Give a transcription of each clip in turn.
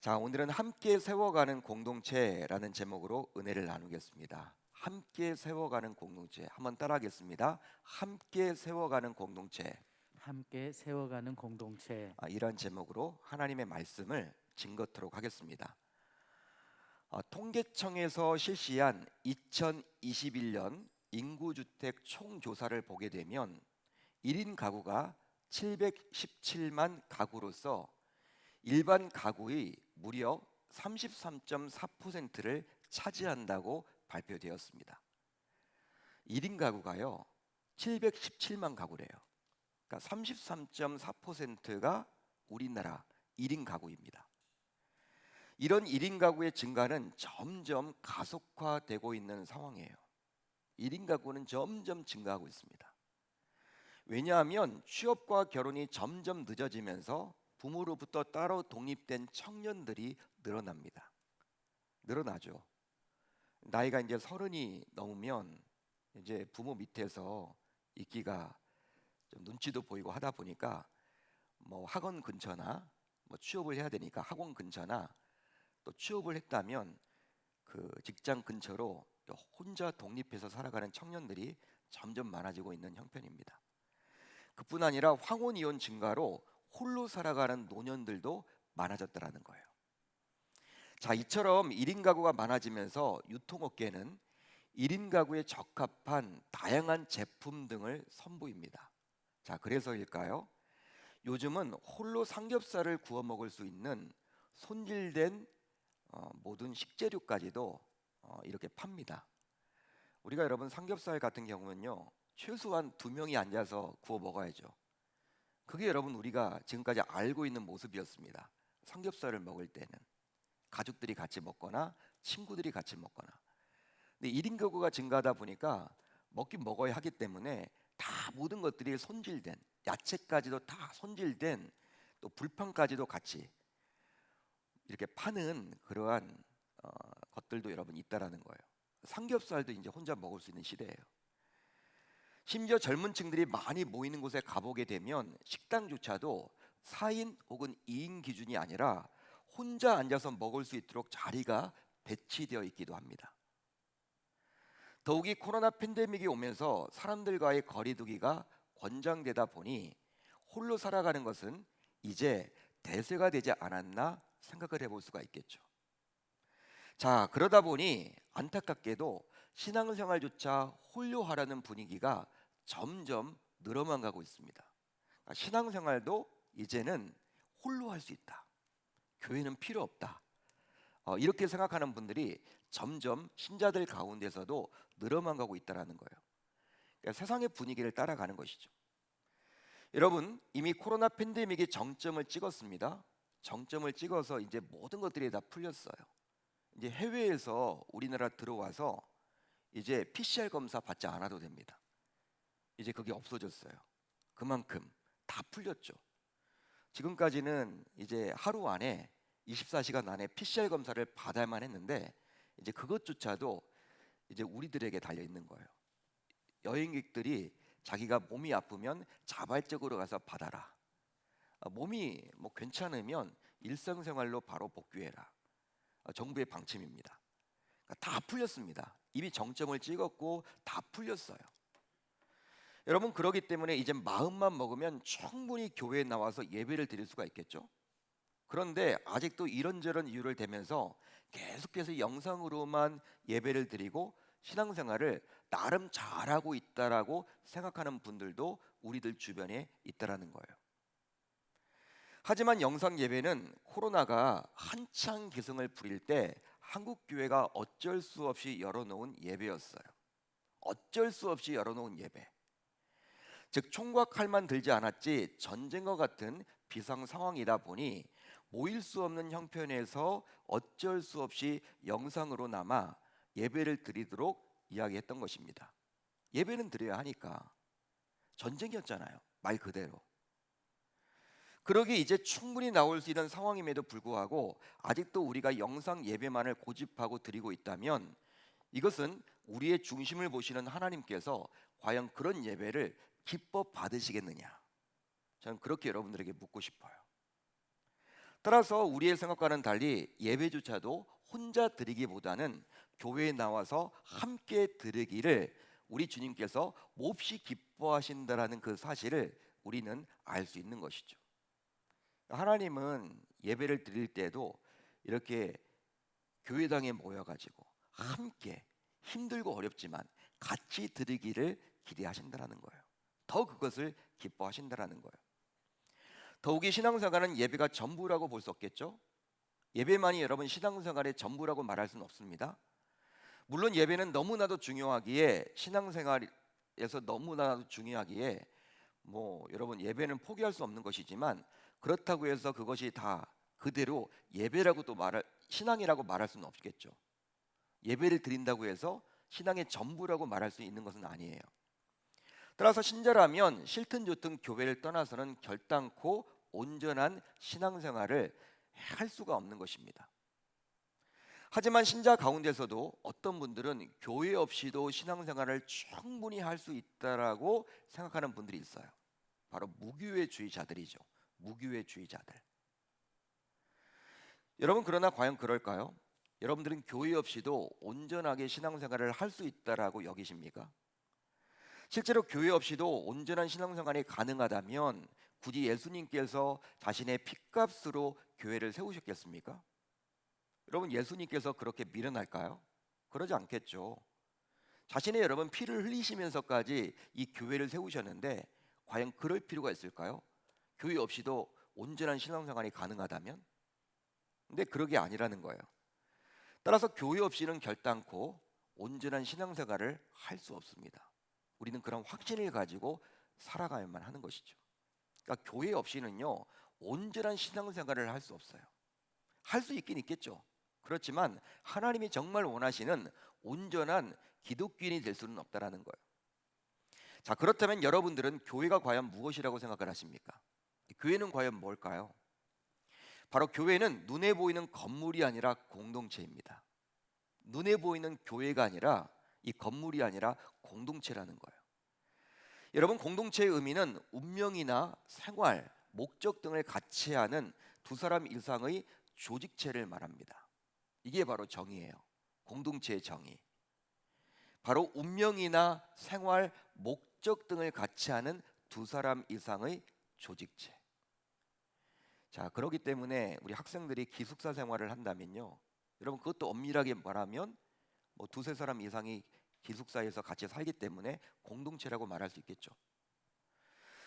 자, 오늘은 함께 세워가는 공동체라는 제목으로 은혜를 나누겠습니다. 함께 세워가는 공동체. 한번 따라하겠습니다. 함께 세워가는 공동체. 함께 세워가는 공동체. 이런 제목으로 하나님의 말씀을 증거토록 하겠습니다. 통계청에서 실시한 2021년 인구주택 총조사를 보게 되면 1인 가구가 717만 가구로서 일반 가구의 무려 33.4%를 차지한다고 발표되었습니다. 1인 가구가요 717만 가구래요. 그러니까 33.4%가 우리나라 1인 가구입니다. 이런 1인 가구의 증가는 점점 가속화되고 있는 상황이에요. 1인 가구는 점점 증가하고 있습니다. 왜냐하면 취업과 결혼이 점점 늦어지면서 부모로부터 따로 독립된 청년들이 늘어나죠. 나이가 이제 30이 넘으면 이제 부모 밑에서 있기가 좀 눈치도 보이고 하다 보니까 뭐 학원 근처나 뭐 취업을 해야 되니까 학원 근처나 또 취업을 했다면 그 직장 근처로 혼자 독립해서 살아가는 청년들이 점점 많아지고 있는 형편입니다. 그뿐 아니라 황혼 이혼 증가로 홀로 살아가는 노년들도 많아졌다라는 거예요. 자, 이처럼 1인 가구가 많아지면서 유통업계는 1인 가구에 적합한 다양한 제품 등을 선보입니다. 자, 그래서일까요? 요즘은 홀로 삼겹살을 구워 먹을 수 있는 손질된 모든 식재료까지도 이렇게 팝니다. 우리가 여러분 삼겹살 같은 경우는요 최소한 2명이 앉아서 구워 먹어야죠. 그게 여러분 우리가 지금까지 알고 있는 모습이었습니다. 삼겹살을 먹을 때는 가족들이 같이 먹거나 친구들이 같이 먹거나. 근데 1인 가구가 증가하다 보니까 먹긴 먹어야 하기 때문에 다 모든 것들이 손질된, 야채까지도 다 손질된, 또 불판까지도 같이 이렇게 파는 그러한 것들도 여러분 있다라는 거예요. 삼겹살도 이제 혼자 먹을 수 있는 시대예요. 심지어 젊은 층들이 많이 모이는 곳에 가보게 되면 식당조차도 4인 혹은 2인 기준이 아니라 혼자 앉아서 먹을 수 있도록 자리가 배치되어 있기도 합니다. 더욱이 코로나 팬데믹이 오면서 사람들과의 거리 두기가 권장되다 보니 홀로 살아가는 것은 이제 대세가 되지 않았나 생각을 해볼 수가 있겠죠. 자, 그러다 보니 안타깝게도 신앙생활조차 홀로하라는 분위기가 점점 늘어만 가고 있습니다. 그러니까 신앙생활도 이제는 홀로 할 수 있다. 교회는 필요 없다. 이렇게 생각하는 분들이 점점 신자들 가운데서도 늘어만 가고 있다는 거예요. 그러니까 세상의 분위기를 따라가는 것이죠. 여러분, 이미 코로나 팬데믹이 정점을 찍었습니다. 정점을 찍어서 이제 모든 것들이 다 풀렸어요. 이제 해외에서 우리나라 들어와서 이제 PCR 검사 받지 않아도 됩니다. 이제 그게 없어졌어요. 그만큼 다 풀렸죠. 지금까지는 이제 하루 안에 24시간 안에 PCR 검사를 받아야만 했는데 이제 그것조차도 이제 우리들에게 달려 있는 거예요. 여행객들이 자기가 몸이 아프면 자발적으로 가서 받아라. 몸이 뭐 괜찮으면 일상생활로 바로 복귀해라. 정부의 방침입니다. 그러니까 다 풀렸습니다. 이미 정점을 찍었고 다 풀렸어요. 여러분, 그러기 때문에 이제 마음만 먹으면 충분히 교회에 나와서 예배를 드릴 수가 있겠죠. 그런데 아직도 이런저런 이유를 대면서 계속해서 영상으로만 예배를 드리고 신앙생활을 나름 잘하고 있다라고 생각하는 분들도 우리들 주변에 있다라는 거예요. 하지만 영상 예배는 코로나가 한창 기승을 부릴 때 한국 교회가 어쩔 수 없이 열어놓은 예배였어요. 어쩔 수 없이 열어놓은 예배. 즉 총과 칼만 들지 않았지 전쟁과 같은 비상 상황이다 보니 모일 수 없는 형편에서 어쩔 수 없이 영상으로나마 예배를 드리도록 이야기했던 것입니다. 예배는 드려야 하니까. 전쟁이었잖아요, 말 그대로. 그러기에 이제 충분히 나올 수 있는 상황임에도 불구하고 아직도 우리가 영상 예배만을 고집하고 드리고 있다면 이것은 우리의 중심을 보시는 하나님께서 과연 그런 예배를 기뻐 받으시겠느냐? 저는 그렇게 여러분들에게 묻고 싶어요. 따라서 우리의 생각과는 달리 예배조차도 혼자 드리기보다는 교회에 나와서 함께 드리기를 우리 주님께서 몹시 기뻐하신다라는 그 사실을 우리는 알 수 있는 것이죠. 하나님은 예배를 드릴 때도 이렇게 교회당에 모여가지고 함께 힘들고 어렵지만 같이 드리기를 기대하신다라는 거예요. 더 그것을 기뻐하신다라는 거예요. 더욱이 신앙생활은 예배가 전부라고 볼 수 없겠죠. 예배만이 여러분 신앙생활의 전부라고 말할 수는 없습니다. 물론 예배는 너무나도 중요하기에 신앙생활에서 너무나도 중요하기에 여러분 예배는 포기할 수 없는 것이지만 그렇다고 해서 그것이 다 그대로 예배라고 또 말할 신앙이라고 말할 수는 없겠죠. 예배를 드린다고 해서 신앙의 전부라고 말할 수 있는 것은 아니에요. 따라서 신자라면 싫든 좋든 교회를 떠나서는 결단코 온전한 신앙생활을 할 수가 없는 것입니다. 하지만 신자 가운데서도 어떤 분들은 교회 없이도 신앙생활을 충분히 할 수 있다라고 생각하는 분들이 있어요. 바로 무교회주의자들이죠. 무교회주의자들. 여러분, 그러나 과연 그럴까요? 여러분들은 교회 없이도 온전하게 신앙생활을 할 수 있다라고 여기십니까? 실제로 교회 없이도 온전한 신앙생활이 가능하다면 굳이 예수님께서 자신의 핏값으로 교회를 세우셨겠습니까? 여러분, 예수님께서 그렇게 미련할까요? 그러지 않겠죠. 자신의 여러분 피를 흘리시면서까지 이 교회를 세우셨는데 과연 그럴 필요가 있을까요? 교회 없이도 온전한 신앙생활이 가능하다면? 근데 그러게 아니라는 거예요. 따라서 교회 없이는 결단코 온전한 신앙생활을 할 수 없습니다. 우리는 그런 확신을 가지고 살아가야만 하는 것이죠. 그러니까 교회 없이는요 온전한 신앙생활을 할 수 없어요. 할 수 있긴 있겠죠. 그렇지만 하나님이 정말 원하시는 온전한 기독교인이 될 수는 없다라는 거예요. 자, 그렇다면 여러분들은 교회가 과연 무엇이라고 생각을 하십니까? 교회는 과연 뭘까요? 바로 교회는 눈에 보이는 건물이 아니라 공동체입니다. 눈에 보이는 교회가 아니라 이 건물이 아니라 공동체라는 거예요. 여러분, 공동체의 의미는 운명이나 생활, 목적 등을 같이 하는 두 사람 이상의 조직체를 말합니다. 이게 바로 정의예요. 공동체의 정의. 바로 운명이나 생활, 목적 등을 같이 하는 두 사람 이상의 조직체. 자, 그렇기 때문에 우리 학생들이 기숙사 생활을 한다면요, 여러분 그것도 엄밀하게 말하면 두세 사람 이상이 기숙사에서 같이 살기 때문에 공동체라고 말할 수 있겠죠.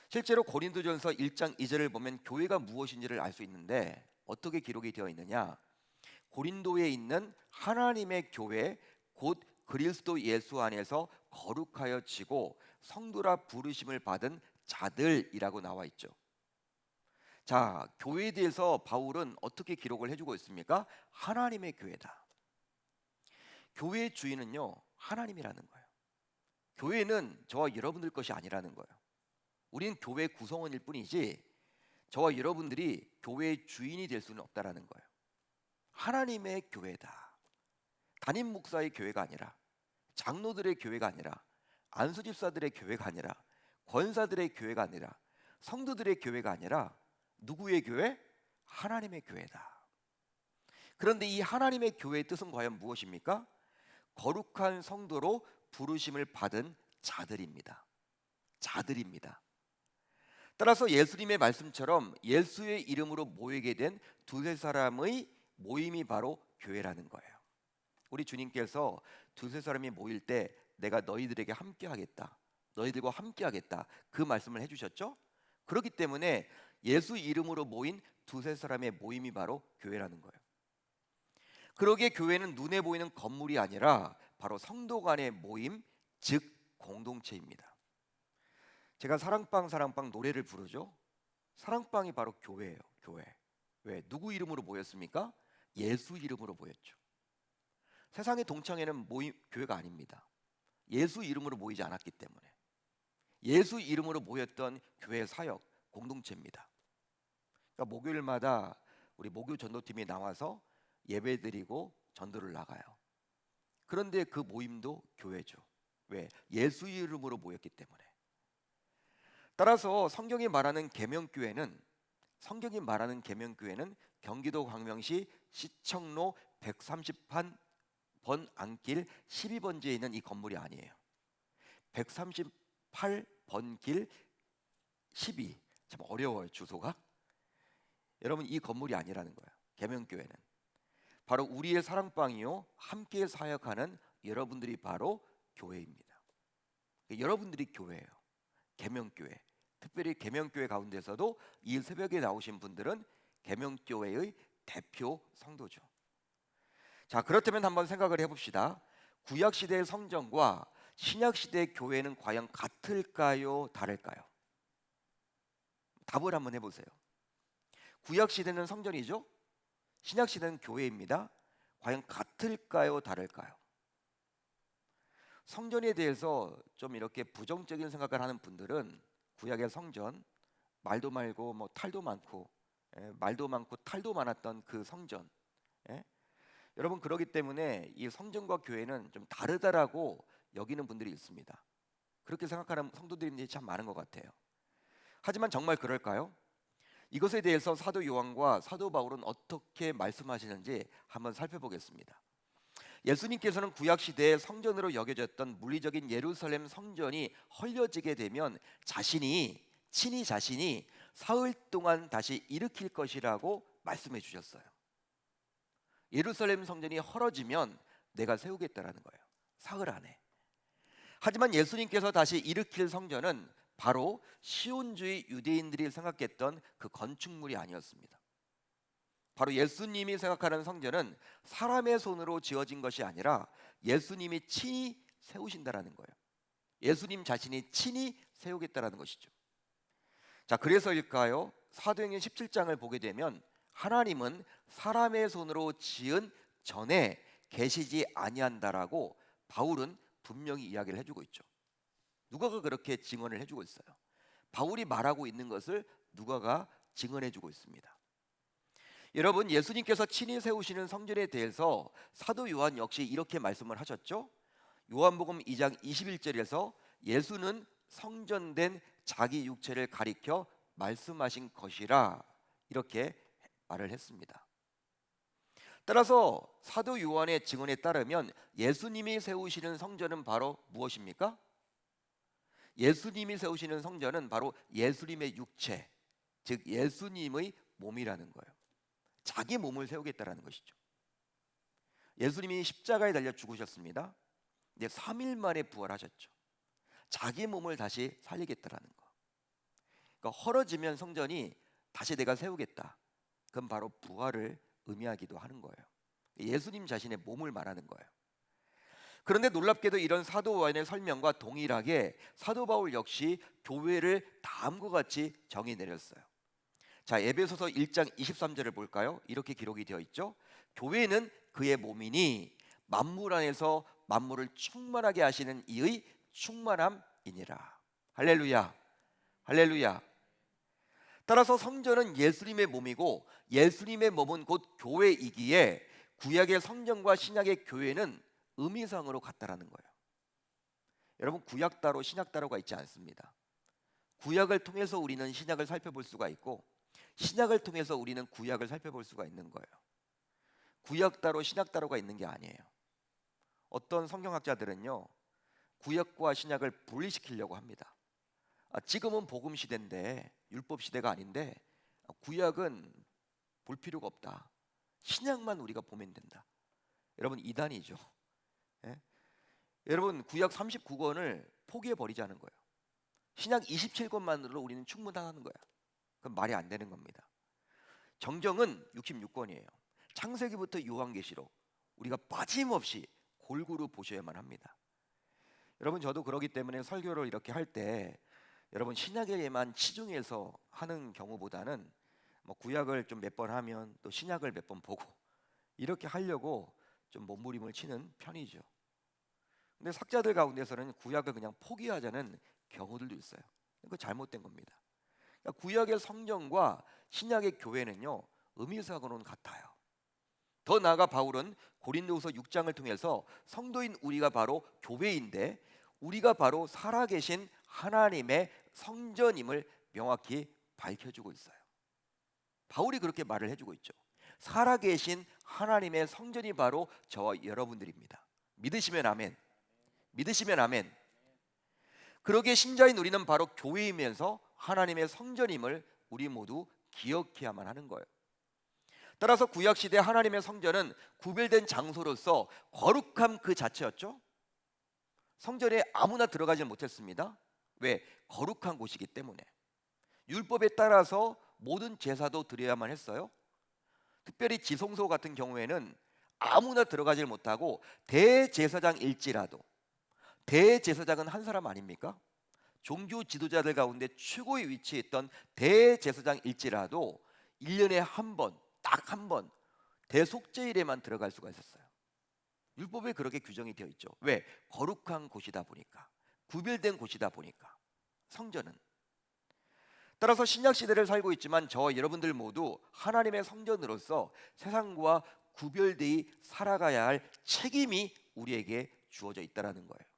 실제로 고린도전서 1장 2절을 보면 교회가 무엇인지를 알 수 있는데 어떻게 기록이 되어 있느냐? 고린도에 있는 하나님의 교회 곧 그리스도 예수 안에서 거룩하여 지고 성도라 부르심을 받은 자들이라고 나와 있죠. 자, 교회에 대해서 바울은 어떻게 기록을 해주고 있습니까? 하나님의 교회다. 교회의 주인은요 하나님이라는 거예요. 교회는 저와 여러분들 것이 아니라는 거예요. 우리는 교회 구성원일 뿐이지 저와 여러분들이 교회의 주인이 될 수는 없다라는 거예요. 하나님의 교회다. 담임 목사의 교회가 아니라, 장로들의 교회가 아니라, 안수집사들의 교회가 아니라, 권사들의 교회가 아니라, 성도들의 교회가 아니라 누구의 교회? 하나님의 교회다. 그런데 이 하나님의 교회의 뜻은 과연 무엇입니까? 거룩한 성도로 부르심을 받은 자들입니다. 자들입니다. 따라서 예수님의 말씀처럼 예수의 이름으로 모이게 된 두세 사람의 모임이 바로 교회라는 거예요. 우리 주님께서 두세 사람이 모일 때 내가 너희들에게 함께하겠다, 너희들과 함께하겠다 그 말씀을 해주셨죠. 그렇기 때문에 예수 이름으로 모인 두세 사람의 모임이 바로 교회라는 거예요. 그러기에 교회는 눈에 보이는 건물이 아니라 바로 성도 간의 모임, 즉 공동체입니다. 제가 사랑방 노래를 부르죠. 사랑방이 바로 교회예요. 교회. 왜? 누구 이름으로 모였습니까? 예수 이름으로 모였죠. 세상의 동창회는 교회가 아닙니다. 예수 이름으로 모이지 않았기 때문에. 예수 이름으로 모였던 교회 사역, 공동체입니다. 그러니까 목요일마다 우리 목요 전도팀이 나와서 예배드리고 전도를 나가요. 그런데 그 모임도 교회죠. 왜? 예수 이름으로 모였기 때문에. 따라서 성경이 말하는 계명교회는 경기도 광명시 시청로 130번 안길 12번지에 있는 이 건물이 아니에요. 138번 길 12. 참 어려워요, 주소가. 여러분, 이 건물이 아니라는 거예요. 계명교회는 바로 우리의 사랑방이요 함께 사역하는 여러분들이 바로 교회입니다. 여러분들이 교회예요. 계명교회. 특별히 계명교회 가운데서도 이 새벽에 나오신 분들은 계명교회의 대표 성도죠. 자, 그렇다면 한번 생각을 해봅시다. 구약시대의 성전과 신약시대의 교회는 과연 같을까요? 다를까요? 답을 한번 해보세요. 구약시대는 성전이죠. 신약시대는 교회입니다. 과연 같을까요? 다를까요? 성전에 대해서 좀 이렇게 부정적인 생각을 하는 분들은 구약의 성전, 말도 말고 뭐 탈도 많고, 말도 많고 탈도 많았던 그 성전, 여러분, 그렇기 때문에 이 성전과 교회는 좀 다르다라고 여기는 분들이 있습니다. 그렇게 생각하는 성도들이 참 많은 것 같아요. 하지만 정말 그럴까요? 이것에 대해서 사도 요한과 사도 바울은 어떻게 말씀하시는지 한번 살펴보겠습니다. 예수님께서는 구약 시대에 성전으로 여겨졌던 물리적인 예루살렘 성전이 헐려지게 되면 친히 자신이 사흘 동안 다시 일으킬 것이라고 말씀해 주셨어요. 예루살렘 성전이 헐어지면 내가 세우겠다라는 거예요. 사흘 안에. 하지만 예수님께서 다시 일으킬 성전은 바로 시온주의 유대인들이 생각했던 그 건축물이 아니었습니다. 바로 예수님이 생각하는 성전은 사람의 손으로 지어진 것이 아니라 예수님이 친히 세우신다라는 거예요. 예수님 자신이 친히 세우겠다라는 것이죠. 자, 그래서일까요? 사도행전 17장을 보게 되면 하나님은 사람의 손으로 지은 전에 계시지 아니한다라고 바울은 분명히 이야기를 해주고 있죠. 누가가 그렇게 증언을 해주고 있어요. 바울이 말하고 있는 것을 누가가 증언해주고 있습니다. 여러분, 예수님께서 친히 세우시는 성전에 대해서 사도 요한 역시 이렇게 말씀을 하셨죠. 요한복음 2장 21절에서 예수는 성전된 자기 육체를 가리켜 말씀하신 것이라 이렇게 말을 했습니다. 따라서 사도 요한의 증언에 따르면 예수님이 세우시는 성전은 바로 무엇입니까? 예수님이 세우시는 성전은 바로 예수님의 육체, 즉 예수님의 몸이라는 거예요. 자기 몸을 세우겠다라는 것이죠. 예수님이 십자가에 달려 죽으셨습니다. 이제 3일 만에 부활하셨죠. 자기 몸을 다시 살리겠다라는 거. 그러니까 헐어지면 성전이 다시 내가 세우겠다. 그건 바로 부활을 의미하기도 하는 거예요. 예수님 자신의 몸을 말하는 거예요. 그런데 놀랍게도 이런 사도 요한의 설명과 동일하게 사도 바울 역시 교회를 다음과 같이 정의 내렸어요. 자, 에베소서 1장 23절을 볼까요? 이렇게 기록이 되어 있죠. 교회는 그의 몸이니 만물 안에서 만물을 충만하게 하시는 이의 충만함이니라. 할렐루야. 할렐루야. 따라서 성전은 예수님의 몸이고 예수님의 몸은 곧 교회이기에 구약의 성전과 신약의 교회는 의미상으로 같다라는 거예요. 여러분, 구약 따로 신약 따로가 있지 않습니다. 구약을 통해서 우리는 신약을 살펴볼 수가 있고 신약을 통해서 우리는 구약을 살펴볼 수가 있는 거예요. 구약 따로 신약 따로가 있는 게 아니에요. 어떤 성경학자들은요, 구약과 신약을 분리시키려고 합니다. 지금은 복음 시대인데 율법 시대가 아닌데 구약은 볼 필요가 없다. 신약만 우리가 보면 된다. 여러분, 이단이죠. 예? 여러분, 구약 39권을 포기해 버리자는 거예요. 신약 27권만으로 우리는 충분하다는 거야. 그건 말이 안 되는 겁니다. 정정은 66권이에요. 창세기부터 요한계시록 우리가 빠짐없이 골고루 보셔야만 합니다. 여러분, 저도 그러기 때문에 설교를 이렇게 할 때 여러분 신약에만 치중해서 하는 경우보다는 뭐 구약을 좀 몇 번 하면 또 신약을 몇 번 보고 이렇게 하려고 좀 몸부림을 치는 편이죠. 근데 학자들 가운데서는 구약을 그냥 포기하자는 경우들도 있어요. 그거 잘못된 겁니다. 그러니까 구약의 성경과 신약의 교회는요, 의미상으로는 같아요. 더 나아가 바울은 고린도후서 6장을 통해서 성도인 우리가 바로 교회인데 우리가 바로 살아계신 하나님의 성전임을 명확히 밝혀주고 있어요. 바울이 그렇게 말을 해주고 있죠. 살아계신 하나님의 성전이 바로 저와 여러분들입니다. 믿으시면 아멘. 믿으시면 아멘. 그러기에 신자인 우리는 바로 교회이면서 하나님의 성전임을 우리 모두 기억해야만 하는 거예요. 따라서 구약시대 하나님의 성전은 구별된 장소로서 거룩함 그 자체였죠. 성전에 아무나 들어가지 못했습니다. 왜? 거룩한 곳이기 때문에. 율법에 따라서 모든 제사도 드려야만 했어요. 특별히 지성소 같은 경우에는 아무나 들어가지 못하고 대제사장일지라도, 대제사장은 한 사람 아닙니까? 종교 지도자들 가운데 최고의 위치에 있던 대제사장일지라도 1년에 한 번, 딱 한 번 대속죄일에만 들어갈 수가 있었어요. 율법에 그렇게 규정이 되어 있죠. 왜? 거룩한 곳이다 보니까, 구별된 곳이다 보니까. 성전은. 따라서 신약 시대를 살고 있지만 저와 여러분들 모두 하나님의 성전으로서 세상과 구별되이 살아가야 할 책임이 우리에게 주어져 있다라는 거예요.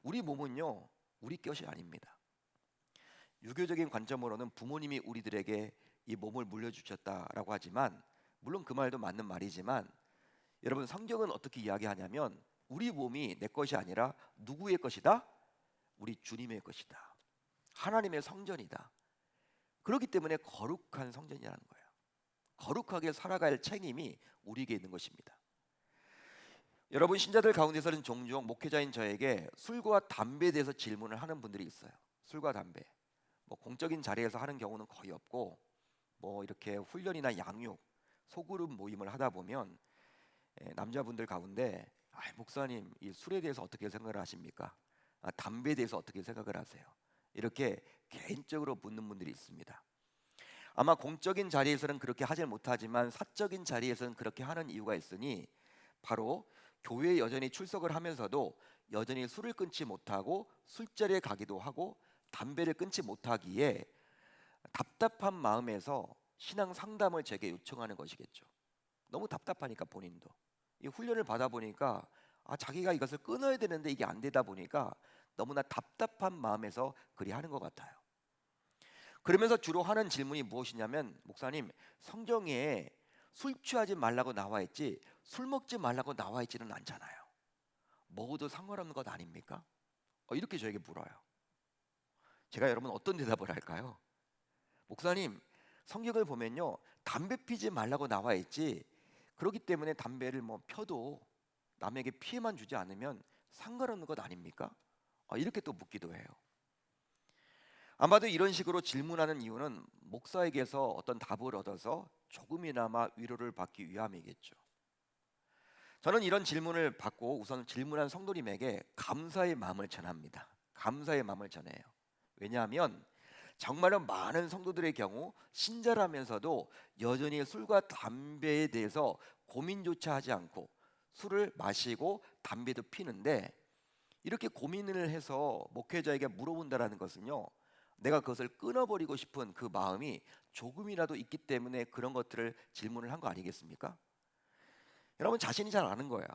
우리 몸은요, 우리 것이 아닙니다. 유교적인 관점으로는 부모님이 우리들에게 이 몸을 물려주셨다라고 하지만, 물론 그 말도 맞는 말이지만, 여러분 성경은 어떻게 이야기하냐면 우리 몸이 내 것이 아니라 누구의 것이다? 우리 주님의 것이다. 하나님의 성전이다. 그렇기 때문에 거룩한 성전이라는 거예요. 거룩하게 살아갈 책임이 우리에게 있는 것입니다. 여러분 신자들 가운데서는 종종 목회자인 저에게 술과 담배에 대해서 질문을 하는 분들이 있어요. 술과 담배. 공적인 자리에서 하는 경우는 거의 없고, 이렇게 훈련이나 양육, 소그룹 모임을 하다 보면 남자분들 가운데 목사님 이 술에 대해서 어떻게 생각을 하십니까? 담배에 대해서 어떻게 생각을 하세요? 이렇게 개인적으로 묻는 분들이 있습니다. 아마 공적인 자리에서는 그렇게 하질 못하지만 사적인 자리에서는 그렇게 하는 이유가 있으니, 바로 교회에 여전히 출석을 하면서도 여전히 술을 끊지 못하고 술자리에 가기도 하고 담배를 끊지 못하기에 답답한 마음에서 신앙 상담을 제게 요청하는 것이겠죠. 너무 답답하니까 본인도 이 훈련을 받아보니까 자기가 이것을 끊어야 되는데 이게 안 되다 보니까 너무나 답답한 마음에서 그리 하는 것 같아요. 그러면서 주로 하는 질문이 무엇이냐면, 목사님 성경에 술 취하지 말라고 나와 있지 술 먹지 말라고 나와 있지는 않잖아요. 먹어도 상관없는 것 아닙니까? 이렇게 저에게 물어요. 제가 여러분 어떤 대답을 할까요? 목사님 성경을 보면요 담배 피지 말라고 나와 있지, 그렇기 때문에 담배를 펴도 남에게 피해만 주지 않으면 상관없는 것 아닙니까? 이렇게 또 묻기도 해요. 아마도 이런 식으로 질문하는 이유는 목사에게서 어떤 답을 얻어서 조금이나마 위로를 받기 위함이겠죠. 저는 이런 질문을 받고 우선 질문한 성도님에게 감사의 마음을 전합니다. 감사의 마음을 전해요. 왜냐하면 정말로 많은 성도들의 경우 신자라면서도 여전히 술과 담배에 대해서 고민조차 하지 않고 술을 마시고 담배도 피는데, 이렇게 고민을 해서 목회자에게 물어본다라는 것은요, 내가 그것을 끊어버리고 싶은 그 마음이 조금이라도 있기 때문에 그런 것들을 질문을 한 거 아니겠습니까? 여러분 자신이 잘 아는 거야.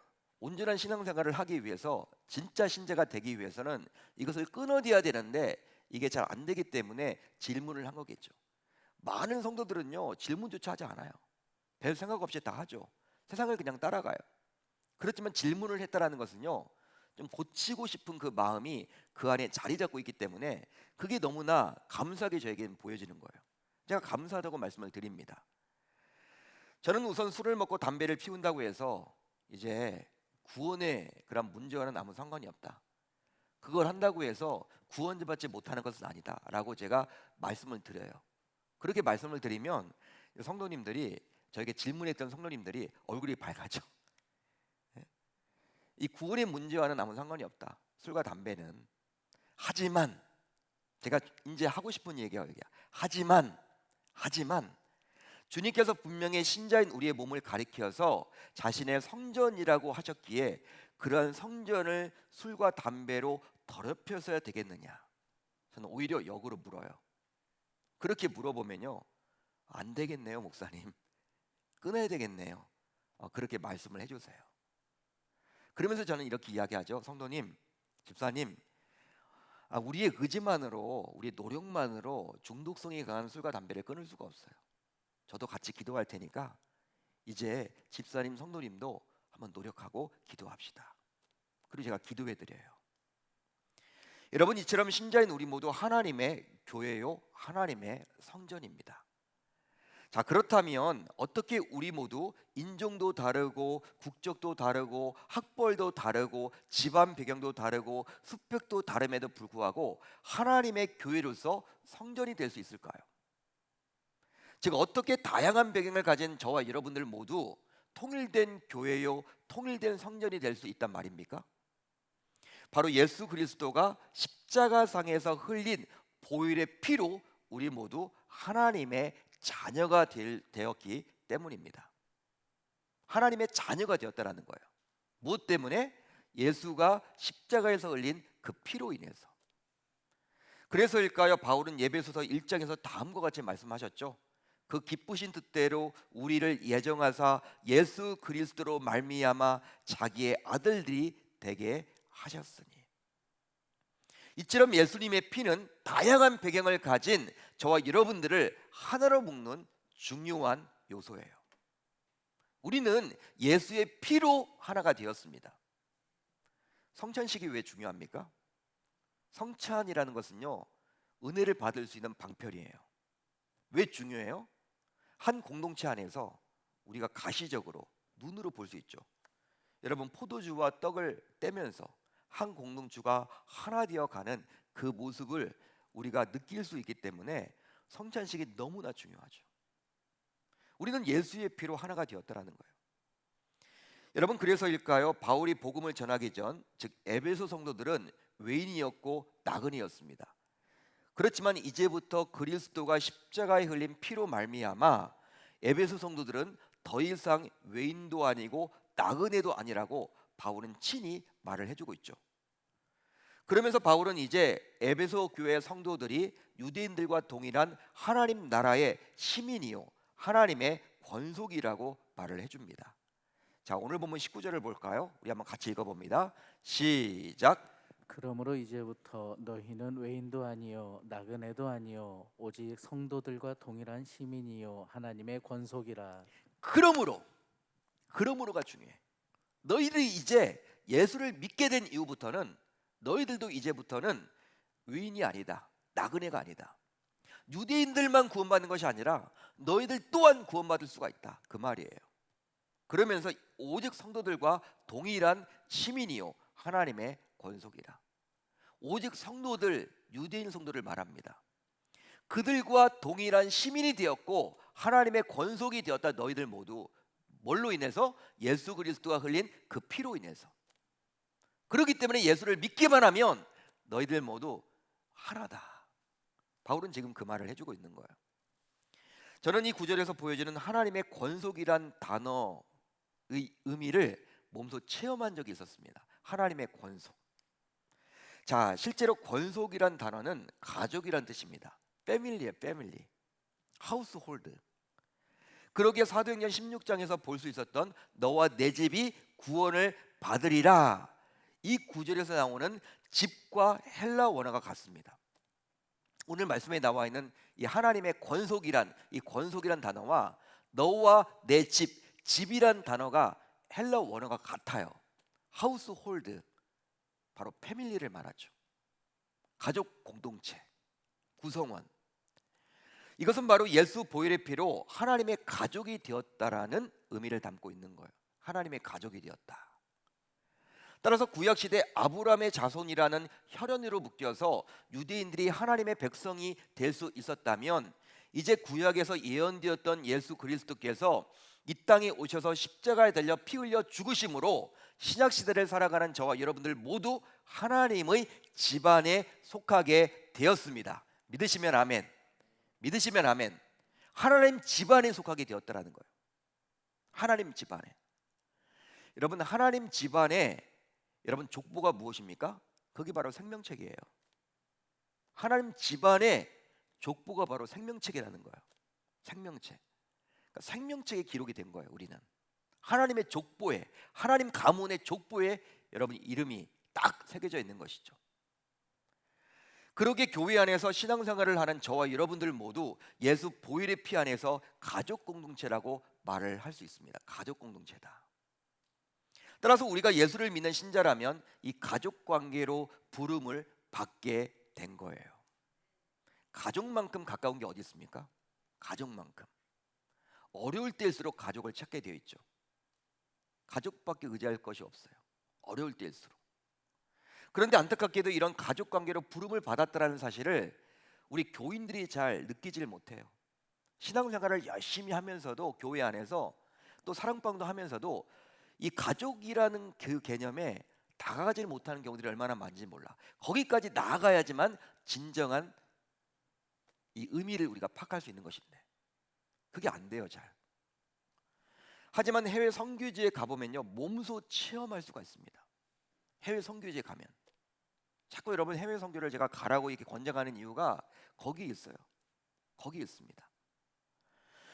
온전한 신앙생활을 하기 위해서, 진짜 신자가 되기 위해서는 이것을 끊어내야 되는데 이게 잘 안 되기 때문에 질문을 한 거겠죠. 많은 성도들은요 질문조차 하지 않아요. 별 생각 없이 다 하죠. 세상을 그냥 따라가요. 그렇지만 질문을 했다라는 것은요 좀 고치고 싶은 그 마음이 그 안에 자리 잡고 있기 때문에 그게 너무나 감사하게 저에게는 보여지는 거예요. 제가 감사하다고 말씀을 드립니다. 저는 우선 술을 먹고 담배를 피운다고 해서 이제 구원의 그런 문제와는 아무 상관이 없다. 그걸 한다고 해서 구원받지 못하는 것은 아니다 라고 제가 말씀을 드려요. 그렇게 말씀을 드리면 성도님들이, 저에게 질문했던 성도님들이 얼굴이 밝아져. 이 구원의 문제와는 아무 상관이 없다, 술과 담배는. 하지만 제가 이제 하고 싶은 얘기가 여기야. 하지만 주님께서 분명히 신자인 우리의 몸을 가리켜서 자신의 성전이라고 하셨기에 그러한 성전을 술과 담배로 더럽혀서야 되겠느냐? 저는 오히려 역으로 물어요. 그렇게 물어보면요, 안 되겠네요 목사님, 끊어야 되겠네요. 그렇게 말씀을 해주세요. 그러면서 저는 이렇게 이야기하죠. 성도님, 집사님, 우리의 의지만으로, 우리의 노력만으로 중독성이 강한 술과 담배를 끊을 수가 없어요. 저도 같이 기도할 테니까 이제 집사님, 성도님도 한번 노력하고 기도합시다. 그리고 제가 기도해 드려요. 여러분, 이처럼 신자인 우리 모두 하나님의 교회요, 하나님의 성전입니다. 자, 그렇다면 어떻게 우리 모두 인종도 다르고 국적도 다르고 학벌도 다르고 집안 배경도 다르고 수표도 다름에도 불구하고 하나님의 교회로서 성전이 될 수 있을까요? 즉, 어떻게 다양한 배경을 가진 저와 여러분들 모두 통일된 교회요, 통일된 성전이 될 수 있단 말입니까? 바로 예수 그리스도가 십자가상에서 흘린 보혈의 피로 우리 모두 하나님의 자녀가 되었기 때문입니다. 하나님의 자녀가 되었다라는 거예요. 무엇 때문에? 예수가 십자가에서 흘린 그 피로 인해서. 그래서일까요? 바울은 에베소서 1장에서 다음과 같이 말씀하셨죠. 그 기쁘신 뜻대로 우리를 예정하사 예수 그리스도로 말미암아 자기의 아들들이 되게 하셨으니. 이처럼 예수님의 피는 다양한 배경을 가진 저와 여러분들을 하나로 묶는 중요한 요소예요. 우리는 예수의 피로 하나가 되었습니다. 성찬식이 왜 중요합니까? 성찬이라는 것은요, 은혜를 받을 수 있는 방편이에요. 왜 중요해요? 한 공동체 안에서 우리가 가시적으로 눈으로 볼 수 있죠. 여러분, 포도주와 떡을 떼면서 한 공동체가 하나 되어 가는 그 모습을 우리가 느낄 수 있기 때문에 성찬식이 너무나 중요하죠. 우리는 예수의 피로 하나가 되었다라는 거예요. 여러분, 그래서일까요? 바울이 복음을 전하기 전, 즉 에베소 성도들은 외인이었고 나그네였습니다. 그렇지만 이제부터 그리스도가 십자가에 흘린 피로 말미암아 에베소 성도들은 더 이상 외인도 아니고 나그네도 아니라고 바울은 친히 말을 해주고 있죠. 그러면서 바울은 이제 에베소 교회 성도들이 유대인들과 동일한 하나님 나라의 시민이요, 하나님의 권속이라고 말을 해줍니다. 자, 오늘 본문 19절을 볼까요? 우리 한번 같이 읽어봅니다. 시작. 그러므로 이제부터 너희는 외인도 아니요 나그네도 아니요 오직 성도들과 동일한 시민이요 하나님의 권속이라. 그러므로가 중요해. 너희들이 이제 예수를 믿게 된 이후부터는 너희들도 이제부터는 외인이 아니다, 나그네가 아니다. 유대인들만 구원받는 것이 아니라 너희들 또한 구원받을 수가 있다, 그 말이에요. 그러면서 오직 성도들과 동일한 시민이요 하나님의 권속이라. 오직 성도들, 유대인 성도를 말합니다. 그들과 동일한 시민이 되었고 하나님의 권속이 되었다. 너희들 모두 뭘로 인해서? 예수 그리스도가 흘린 그 피로 인해서. 그렇기 때문에 예수를 믿기만 하면 너희들 모두 하나다. 바울은 지금 그 말을 해주고 있는 거예요. 저는 이 구절에서 보여지는 하나님의 권속이란 단어의 의미를 몸소 체험한 적이 있었습니다. 하나님의 권속. 자, 실제로 권속이란 단어는 가족이란 뜻입니다. 패밀리예요, 패밀리. 하우스홀드. 그러기에 사도행전 16장에서 볼 수 있었던 너와 내 집이 구원을 받으리라, 이 구절에서 나오는 집과 헬라 원어가 같습니다. 오늘 말씀에 나와 있는 이 하나님의 권속이란, 이 권속이란 단어와 너와 내 집, 집이란 단어가 헬라 원어가 같아요. 하우스홀드, 바로 패밀리를 말하죠. 가족 공동체, 구성원. 이것은 바로 예수 보혈의 피로 하나님의 가족이 되었다라는 의미를 담고 있는 거예요. 하나님의 가족이 되었다. 따라서 구약시대 아브라함의 자손이라는 혈연으로 묶여서 유대인들이 하나님의 백성이 될 수 있었다면, 이제 구약에서 예언되었던 예수 그리스도께서 이 땅에 오셔서 십자가에 달려 피 흘려 죽으심으로 신약시대를 살아가는 저와 여러분들 모두 하나님의 집안에 속하게 되었습니다. 믿으시면 아멘. 믿으시면 아멘. 하나님 집안에 속하게 되었다라는 거예요. 하나님 집안에. 여러분, 하나님 집안에 여러분 족보가 무엇입니까? 그게 바로 생명책이에요. 하나님 집안에 족보가 바로 생명책이라는 거예요. 생명책. 그러니까 생명책에 기록이 된 거예요. 우리는 하나님의 족보에, 하나님 가문의 족보에 여러분 이름이 딱 새겨져 있는 것이죠. 그러게 교회 안에서 신앙생활을 하는 저와 여러분들 모두 예수 보혈의 피 안에서 가족 공동체라고 말을 할 수 있습니다. 가족 공동체다. 따라서 우리가 예수를 믿는 신자라면 이 가족 관계로 부름을 받게 된 거예요. 가족만큼 가까운 게 어디 있습니까? 가족만큼. 어려울 때일수록 가족을 찾게 되어 있죠. 가족밖에 의지할 것이 없어요. 어려울 때일수록. 그런데 안타깝게도 이런 가족 관계로 부름을 받았다는 사실을 우리 교인들이 잘 느끼질 못해요. 신앙생활을 열심히 하면서도 교회 안에서 또 사랑방도 하면서도 이 가족이라는 그 개념에 다가가지 못하는 경우들이 얼마나 많은지 몰라. 거기까지 나아가야지만 진정한 이 의미를 우리가 파악할 수 있는 것인데 그게 안 돼요, 잘. 하지만 해외 선교지에 가보면요, 몸소 체험할 수가 있습니다. 해외 선교지에 가면 자꾸 여러분 해외 선교를 제가 가라고 이렇게 권장하는 이유가 거기에 있어요. 거기에 있습니다.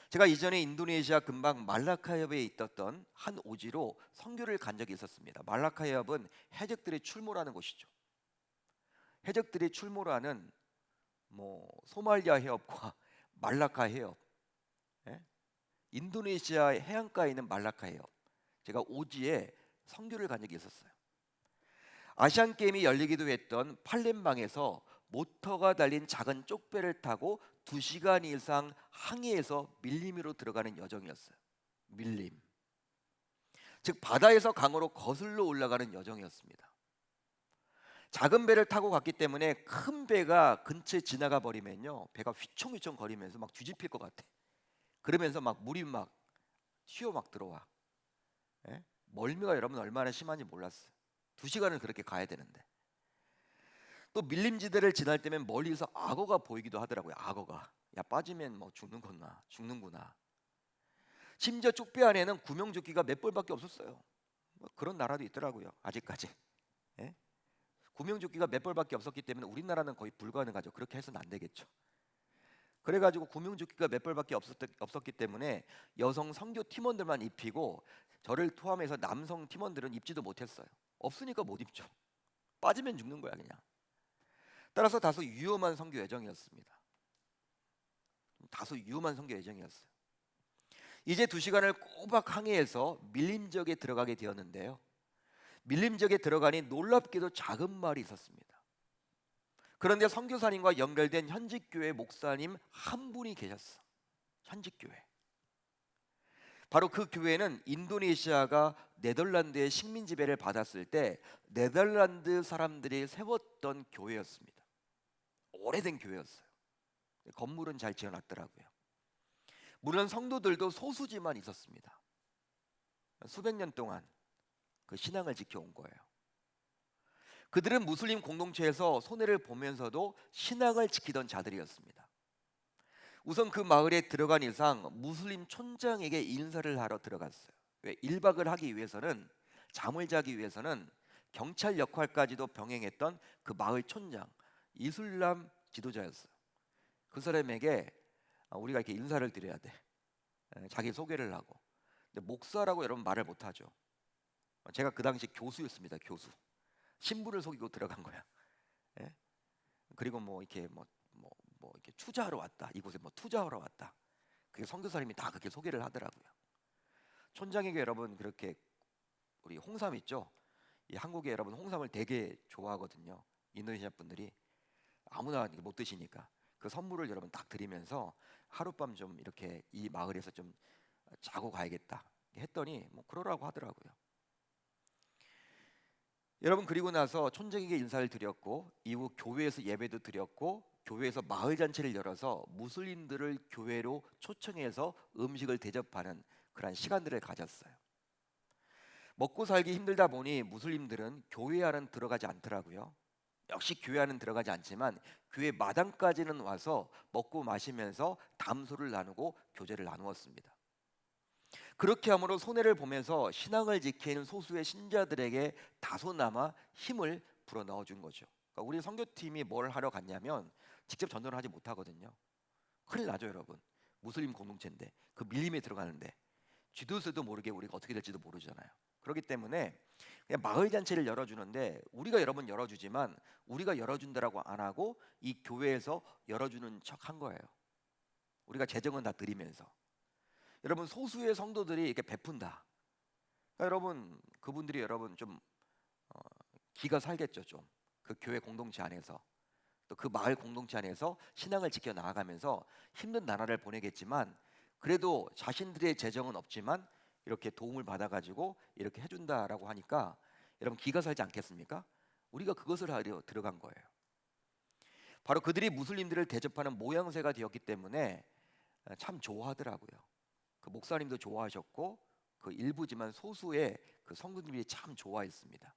제가 이전에 인도네시아 근방 말라카협에 있었던 한 오지로 선교를 간 적이 있었습니다. 말라카협은 해적들이 출몰하는 곳이죠. 해적들이 출몰하는 소말리아 해협과 말라카 해협, 예? 인도네시아 해안가에 있는 말라카 해협, 제가 오지에 선교를 간 적이 있었어요. 아시안 게임이 열리기도 했던 팔렘방에서 모터가 달린 작은 쪽배를 타고 2시간 이상 항해해서 밀림으로 들어가는 여정이었어요. 밀림. 즉 바다에서 강으로 거슬러 올라가는 여정이었습니다. 작은 배를 타고 갔기 때문에 큰 배가 근처에 지나가 버리면요, 배가 휘청휘청 거리면서 막 뒤집힐 것 같아. 그러면서 막 물이 막 튀어 막 들어와. 예? 멀미가 여러분 얼마나 심한지 몰랐어요. 2시간을 그렇게 가야 되는데. 또 밀림지대를 지날 때면 멀리서 악어가 보이기도 하더라고요. 악어가. 야, 빠지면 뭐 죽는구나. 심지어 쪽배 안에는 구명조끼가 몇 벌밖에 없었어요. 그런 나라도 있더라고요. 아직까지. 예? 구명조끼가 몇 벌밖에 없었기 때문에 우리나라는 거의 불가능하죠. 그렇게 해서는 안 되겠죠. 그래가지고 구명조끼가 몇 벌밖에 없었기 때문에 여성 선교 팀원들만 입히고 저를 포함해서 남성 팀원들은 입지도 못했어요. 없으니까 못 입죠. 빠지면 죽는 거야 그냥. 따라서 다소 위험한 선교 여정이었습니다. 다소 위험한 선교 여정이었어요. 이제 2시간을 꼬박 항해해서 밀림지역에 들어가게 되었는데요, 밀림지역에 들어가니 놀랍게도 작은 마을이 있었습니다. 그런데 선교사님과 연결된 현직교회 목사님 한 분이 계셨어. 현직교회. 바로 그 교회는 인도네시아가 네덜란드의 식민 지배를 받았을 때 네덜란드 사람들이 세웠던 교회였습니다. 오래된 교회였어요. 건물은 잘 지어놨더라고요. 물론 성도들도 소수지만 있었습니다. 수백 년 동안 그 신앙을 지켜온 거예요. 그들은 무슬림 공동체에서 손해를 보면서도 신앙을 지키던 자들이었습니다. 우선 그 마을에 들어간 이상 무슬림 촌장에게 인사를 하러 들어갔어요. 왜? 1박을 하기 위해서는, 잠을 자기 위해서는 경찰 역할까지도 병행했던 그 마을 촌장, 이슬람 지도자였어요. 그 사람에게 우리가 이렇게 인사를 드려야 돼. 자기 소개를 하고. 근데 목사라고 여러분 말을 못하죠. 제가 그 당시 교수였습니다. 교수. 신부를 속이고 들어간 거야. 예? 그리고 이렇게 이렇게 투자하러 왔다. 이곳에 투자하러 왔다. 그게 선교사님이 다 그렇게 소개를 하더라고요. 촌장에게 여러분 그렇게, 우리 홍삼 있죠? 이 한국에 여러분 홍삼을 되게 좋아하거든요. 인도네시아 분들이 아무나 못 드시니까 그 선물을 여러분 딱 드리면서 하룻밤 좀 이렇게 이 마을에서 좀 자고 가야겠다 했더니 그러라고 하더라고요. 여러분 그리고 나서 촌장에게 인사를 드렸고 이후 교회에서 예배도 드렸고 교회에서 마을 잔치를 열어서 무슬림들을 교회로 초청해서 음식을 대접하는 그런 시간들을 가졌어요. 먹고 살기 힘들다 보니 무슬림들은 교회 안은 들어가지 않더라고요. 역시 교회 안은 들어가지 않지만 교회 마당까지는 와서 먹고 마시면서 담소를 나누고 교제를 나누었습니다. 그렇게 함으로 손해를 보면서 신앙을 지키는 소수의 신자들에게 다소나마 힘을 불어넣어 준 거죠. 그러니까 우리 선교팀이 뭘 하러 갔냐면 직접 전도를 하지 못하거든요. 큰일 나죠 여러분. 무슬림 공동체인데 그 밀림에 들어가는데 쥐도새도 모르게 우리가 어떻게 될지도 모르잖아요. 그렇기 때문에 그냥 마을 잔치를 열어주는데 우리가 여러분 열어주지만 우리가 열어준다라고 안 하고 이 교회에서 열어주는 척 한 거예요. 우리가 재정은 다 드리면서 여러분 소수의 성도들이 이렇게 베푼다. 그러니까 여러분 그분들이 여러분 좀 기가 살겠죠. 좀 그 교회 공동체 안에서 또 그 마을 공동체 안에서 신앙을 지켜 나아가면서 힘든 나날을 보내겠지만 그래도 자신들의 재정은 없지만 이렇게 도움을 받아가지고 이렇게 해준다라고 하니까 여러분 기가 살지 않겠습니까? 우리가 그것을 하려 들어간 거예요. 바로 그들이 무슬림들을 대접하는 모양새가 되었기 때문에 참 좋아하더라고요. 그 목사님도 좋아하셨고 그 일부지만 소수의 그 성도들이 참 좋아했습니다.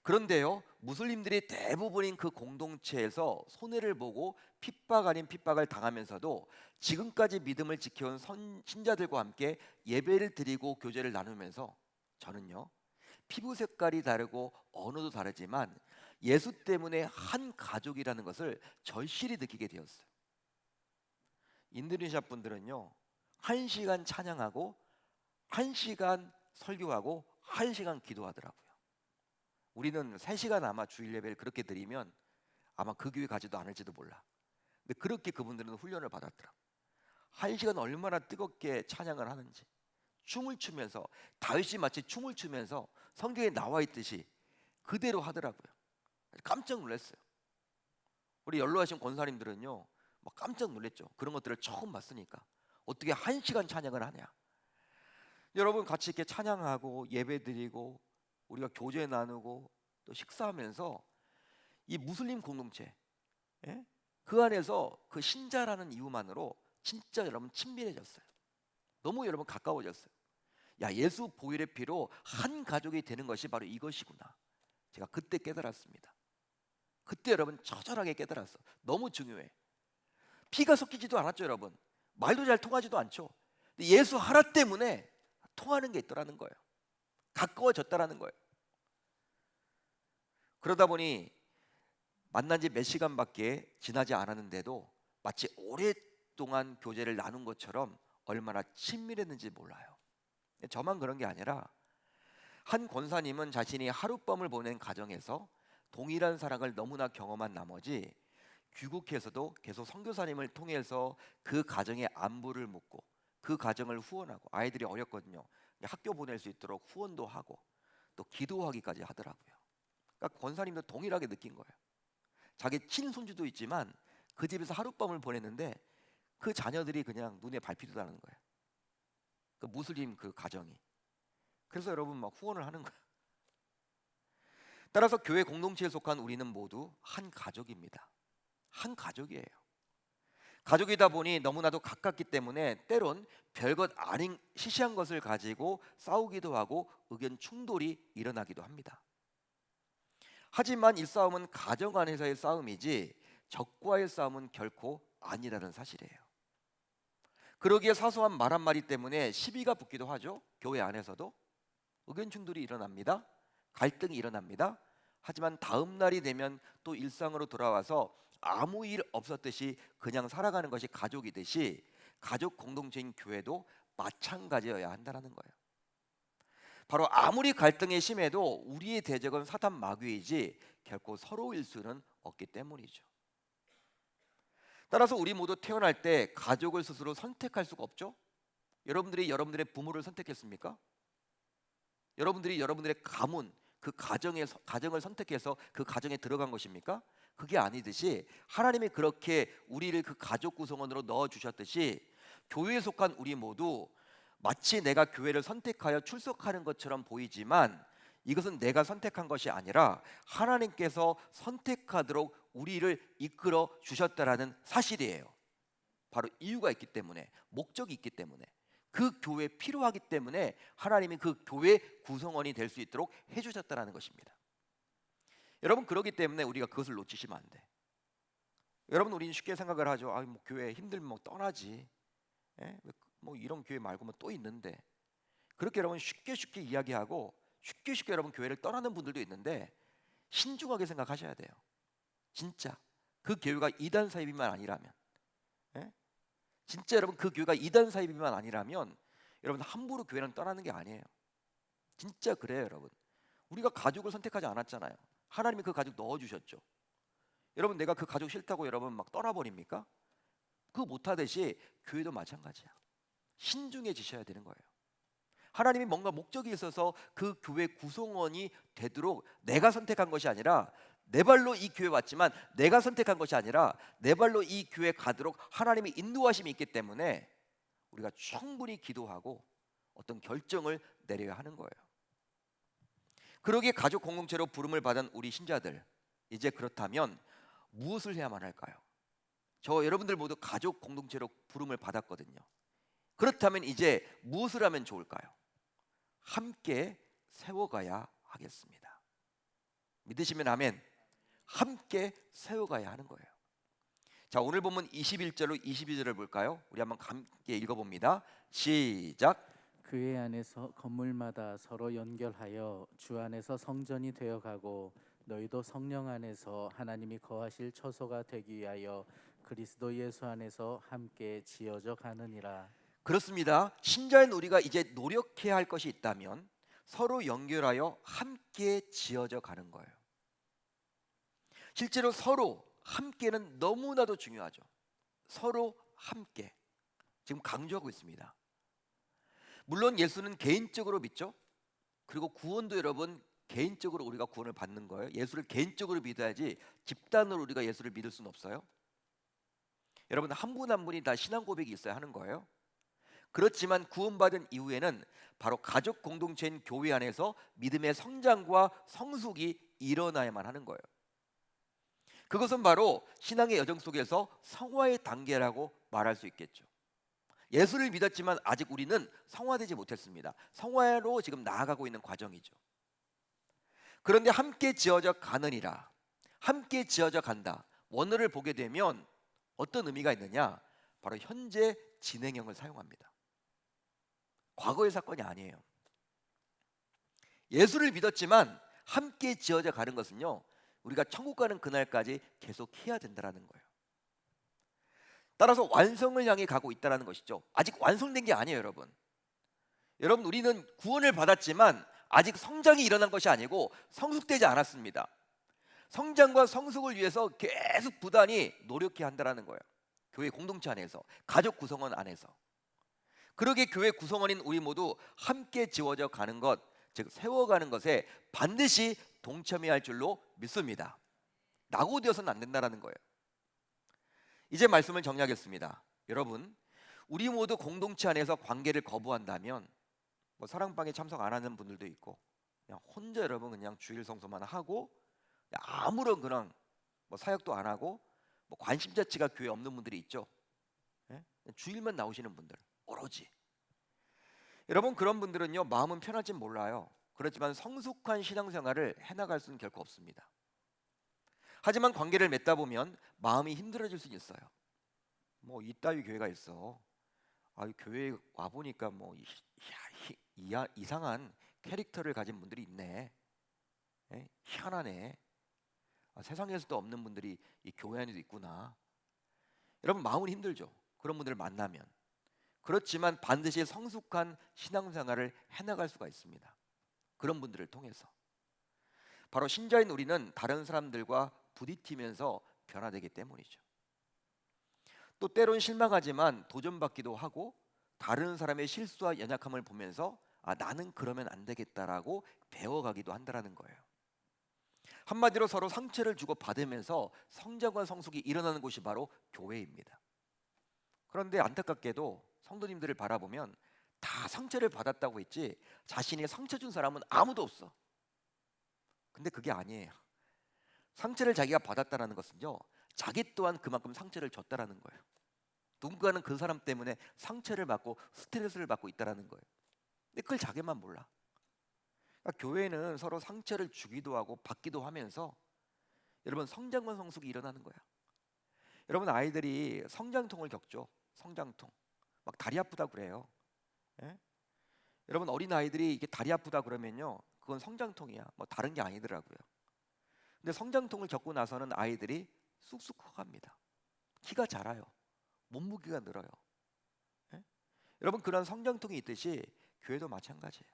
그런데요, 무슬림들이 대부분인 그 공동체에서 손해를 보고 핍박 아닌 핍박을 당하면서도 지금까지 믿음을 지켜온 신자들과 함께 예배를 드리고 교제를 나누면서 저는요, 피부 색깔이 다르고 언어도 다르지만 예수 때문에 한 가족이라는 것을 절실히 느끼게 되었어요. 인도네시아 분들은요, 1시간 찬양하고 1시간 설교하고 1시간 기도하더라고요. 우리는 3시간 아마 주일 예배를 그렇게 드리면 아마 그 교회 가지도 않을지도 몰라. 근데 그렇게 그분들은 훈련을 받았더라. 1시간 얼마나 뜨겁게 찬양을 하는지, 춤을 추면서 다윗이 마치 춤을 추면서 성경에 나와 있듯이 그대로 하더라고요. 깜짝 놀랐어요. 우리 연로하신 권사님들은요 막 깜짝 놀랐죠. 그런 것들을 처음 봤으니까 어떻게 1시간 찬양을 하냐. 여러분 같이 이렇게 찬양하고 예배드리고 우리가 교제 나누고 또 식사하면서 이 무슬림 공동체, 예? 그 안에서 그 신자라는 이유만으로 진짜 여러분 친밀해졌어요. 너무 여러분 가까워졌어요. 야, 예수 보혈의 피로 한 가족이 되는 것이 바로 이것이구나. 제가 그때 깨달았습니다. 그때 여러분 처절하게 깨달았어. 너무 중요해. 피가 섞이지도 않았죠, 여러분. 말도 잘 통하지도 않죠. 근데 예수 하나 때문에 통하는 게 있더라는 거예요. 가까워졌다라는 거예요. 그러다 보니 만난 지 몇 시간밖에 지나지 않았는데도 마치 오랫동안 교제를 나눈 것처럼 얼마나 친밀했는지 몰라요. 저만 그런 게 아니라 한 권사님은 자신이 하룻밤을 보낸 가정에서 동일한 사랑을 너무나 경험한 나머지 귀국해서도 계속 선교사님을 통해서 그 가정의 안부를 묻고 그 가정을 후원하고, 아이들이 어렸거든요. 학교 보낼 수 있도록 후원도 하고 또 기도하기까지 하더라고요. 그러니까 권사님도 동일하게 느낀 거예요. 자기 친손주도 있지만 그 집에서 하룻밤을 보냈는데 그 자녀들이 그냥 눈에 밟히지도 않은 거예요. 그 무슬림 그 가정이. 그래서 여러분 막 후원을 하는 거예요. 따라서 교회 공동체에 속한 우리는 모두 한 가족입니다. 한 가족이에요. 가족이다 보니 너무나도 가깝기 때문에 때론 별것 아닌 시시한 것을 가지고 싸우기도 하고 의견 충돌이 일어나기도 합니다. 하지만 이 싸움은 가정 안에서의 싸움이지 적과의 싸움은 결코 아니라는 사실이에요. 그러기에 사소한 말 한마디 때문에 시비가 붙기도 하죠. 교회 안에서도 의견 충돌이 일어납니다. 갈등이 일어납니다. 하지만 다음 날이 되면 또 일상으로 돌아와서 아무 일 없었듯이 그냥 살아가는 것이 가족이듯이 가족 공동체인 교회도 마찬가지여야 한다는 거예요. 바로 아무리 갈등이 심해도 우리의 대적은 사탄 마귀이지 결코 서로일 수는 없기 때문이죠. 따라서 우리 모두 태어날 때 가족을 스스로 선택할 수가 없죠. 여러분들이 여러분들의 부모를 선택했습니까? 여러분들이 여러분들의 가문, 그 가정을 선택해서 그 가정에 들어간 것입니까? 그게 아니듯이 하나님이 그렇게 우리를 그 가족 구성원으로 넣어 주셨듯이 교회에 속한 우리 모두 마치 내가 교회를 선택하여 출석하는 것처럼 보이지만 이것은 내가 선택한 것이 아니라 하나님께서 선택하도록 우리를 이끌어 주셨다라는 사실이에요. 바로 이유가 있기 때문에, 목적이 있기 때문에, 그 교회에 필요하기 때문에 하나님이 그 교회 구성원이 될 수 있도록 해주셨다는 것입니다. 여러분, 그렇기 때문에 우리가 그것을 놓치시면 안 돼. 여러분, 우리는 쉽게 생각을 하죠. 뭐 교회 힘들면 뭐 떠나지. 예? 뭐 이런 교회 말고 뭐 또 있는데. 그렇게 여러분 쉽게 이야기하고 쉽게 여러분 교회를 떠나는 분들도 있는데 신중하게 생각하셔야 돼요. 진짜 그 교회가 이단 사입이만 아니라면, 예? 진짜 여러분 그 교회가 이단 사입이만 아니라면 여러분 함부로 교회는 떠나는 게 아니에요. 진짜 그래요, 여러분. 우리가 가족을 선택하지 않았잖아요. 하나님이 그 가족 넣어주셨죠. 여러분, 내가 그 가족 싫다고 여러분 막 떠나버립니까? 그거 못하듯이 교회도 마찬가지야. 신중해지셔야 되는 거예요. 하나님이 뭔가 목적이 있어서 그 교회 구성원이 되도록 내가 선택한 것이 아니라, 내 발로 이 교회 왔지만 내가 선택한 것이 아니라 내 발로 이 교회 가도록 하나님의 인도하심이 있기 때문에 우리가 충분히 기도하고 어떤 결정을 내려야 하는 거예요. 그러기에 가족 공동체로 부름을 받은 우리 신자들, 이제 그렇다면 무엇을 해야만 할까요? 저 여러분들 모두 가족 공동체로 부름을 받았거든요. 그렇다면 이제 무엇을 하면 좋을까요? 함께 세워가야 하겠습니다. 믿으시면 아멘. 함께 세워가야 하는 거예요. 자, 오늘 본문 21절로 22절을 볼까요? 우리 한번 함께 읽어봅니다. 시작. 교회 안에서 건물마다 서로 연결하여 주 안에서 성전이 되어가고 너희도 성령 안에서 하나님이 거하실 처소가 되기 위하여 그리스도 예수 안에서 함께 지어져 가느니라. 그렇습니다. 신자인 우리가 이제 노력해야 할 것이 있다면 서로 연결하여 함께 지어져 가는 거예요. 실제로 서로 함께는 너무나도 중요하죠. 서로 함께. 지금 강조하고 있습니다. 물론 예수는 개인적으로 믿죠. 그리고 구원도 여러분 개인적으로 우리가 구원을 받는 거예요. 예수를 개인적으로 믿어야지 집단으로 우리가 예수를 믿을 수는 없어요. 여러분, 한 분 한 분이 다 신앙 고백이 있어야 하는 거예요. 그렇지만 구원받은 이후에는 바로 가족 공동체인 교회 안에서 믿음의 성장과 성숙이 일어나야만 하는 거예요. 그것은 바로 신앙의 여정 속에서 성화의 단계라고 말할 수 있겠죠. 예수를 믿었지만 아직 우리는 성화되지 못했습니다. 성화로 지금 나아가고 있는 과정이죠. 그런데 함께 지어져 가느니라, 함께 지어져 간다, 원어를 보게 되면 어떤 의미가 있느냐? 바로 현재 진행형을 사용합니다. 과거의 사건이 아니에요. 예수를 믿었지만 함께 지어져 가는 것은요, 우리가 천국 가는 그날까지 계속 해야 된다는 거예요. 따라서 완성을 향해 가고 있다는 것이죠. 아직 완성된 게 아니에요, 여러분. 여러분, 우리는 구원을 받았지만 아직 성장이 일어난 것이 아니고 성숙되지 않았습니다. 성장과 성숙을 위해서 계속 부단히 노력해야 한다는 거예요. 교회 공동체 안에서, 가족 구성원 안에서. 그러기에 교회 구성원인 우리 모두 함께 지어져 가는 것, 즉 세워가는 것에 반드시 동참해야 할 줄로 믿습니다. 낙오되어서는 안 된다는 거예요. 이제 말씀을 정리하겠습니다. 여러분, 우리 모두 공동체 안에서 관계를 거부한다면, 뭐 사랑방에 참석 안 하는 분들도 있고, 그냥 혼자 여러분 그냥 주일 성소만 하고 아무런 그런 뭐 사역도 안 하고 뭐 관심 자체가 교회에 없는 분들이 있죠. 예? 주일만 나오시는 분들 오로지. 여러분, 그런 분들은요, 마음은 편할진 몰라요. 그렇지만 성숙한 신앙생활을 해나갈 수는 결코 없습니다. 하지만 관계를 맺다 보면 마음이 힘들어질 수 있어요. 뭐 이따위 교회가 있어. 교회에 와 보니까 뭐 이상한 캐릭터를 가진 분들이 있네. 예? 희한하네. 세상에서도 없는 분들이 이 교회 안에도 있구나. 여러분, 마음은 힘들죠. 그런 분들을 만나면. 그렇지만 반드시 성숙한 신앙생활을 해나갈 수가 있습니다. 그런 분들을 통해서. 바로 신자인 우리는 다른 사람들과 부딪히면서 변화되기 때문이죠. 또 때론 실망하지만 도전받기도 하고 다른 사람의 실수와 연약함을 보면서 나는 그러면 안 되겠다라고 배워가기도 한다는 거예요. 한마디로 서로 상처를 주고 받으면서 성장과 성숙이 일어나는 곳이 바로 교회입니다. 그런데 안타깝게도 성도님들을 바라보면 다 상처를 받았다고 했지 자신이 상처 준 사람은 아무도 없어. 근데 그게 아니에요. 상처를 자기가 받았다는 것은요, 자기 또한 그만큼 상처를 줬다라는 거예요. 누군가는 그 사람 때문에 상처를 받고 스트레스를 받고 있다라는 거예요. 근데 그걸 자기만 몰라. 그러니까 교회는 서로 상처를 주기도 하고 받기도 하면서 여러분 성장과 성숙이 일어나는 거야. 여러분, 아이들이 성장통을 겪죠. 성장통. 막 다리 아프다 그래요. 예? 여러분, 어린 아이들이 이게 다리 아프다 그러면요, 그건 성장통이야. 뭐 다른 게 아니더라고요. 근데 성장통을 겪고 나서는 아이들이 쑥쑥 커갑니다. 키가 자라요. 몸무게가 늘어요. 예? 여러분, 그런 성장통이 있듯이 교회도 마찬가지예요.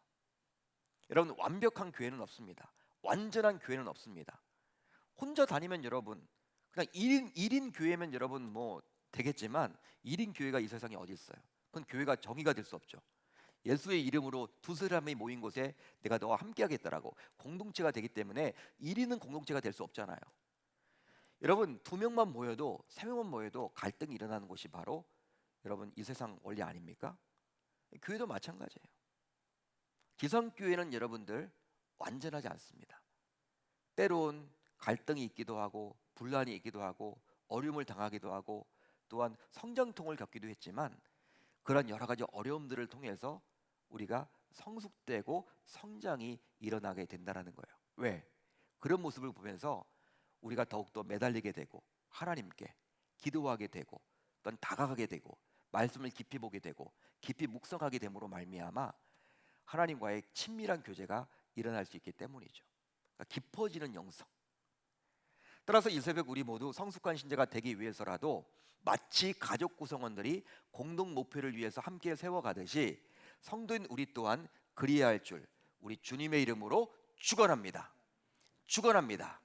여러분 완벽한 교회는 없습니다. 완전한 교회는 없습니다. 혼자 다니면 여러분 그냥 1인 교회면 여러분 뭐 되겠지만 1인 교회가 이 세상에 어디 있어요? 그건 교회가 정의가 될 수 없죠. 예수의 이름으로 두 사람이 모인 곳에 내가 너와 함께 하겠다라고 공동체가 되기 때문에 1인은 공동체가 될 수 없잖아요. 여러분 2명만 모여도 3명만 모여도 갈등이 일어나는 곳이 바로 여러분 이 세상 원리 아닙니까? 교회도 마찬가지예요. 기성교회는 여러분들 완전하지 않습니다. 때론 갈등이 있기도 하고 분란이 있기도 하고 어려움을 당하기도 하고 또한 성장통을 겪기도 했지만 그런 여러 가지 어려움들을 통해서 우리가 성숙되고 성장이 일어나게 된다는 거예요. 왜? 그런 모습을 보면서 우리가 더욱더 매달리게 되고 하나님께 기도하게 되고 또한 다가가게 되고 말씀을 깊이 보게 되고 깊이 묵상하게 됨으로 말미암아 하나님과의 친밀한 교제가 일어날 수 있기 때문이죠. 그러니까 깊어지는 영성. 따라서 이 새벽 우리 모두 성숙한 신자가 되기 위해서라도 마치 가족 구성원들이 공동 목표를 위해서 함께 세워가듯이 성도인 우리 또한 그리해야 할 줄 우리 주님의 이름으로 축원합니다. 축원합니다.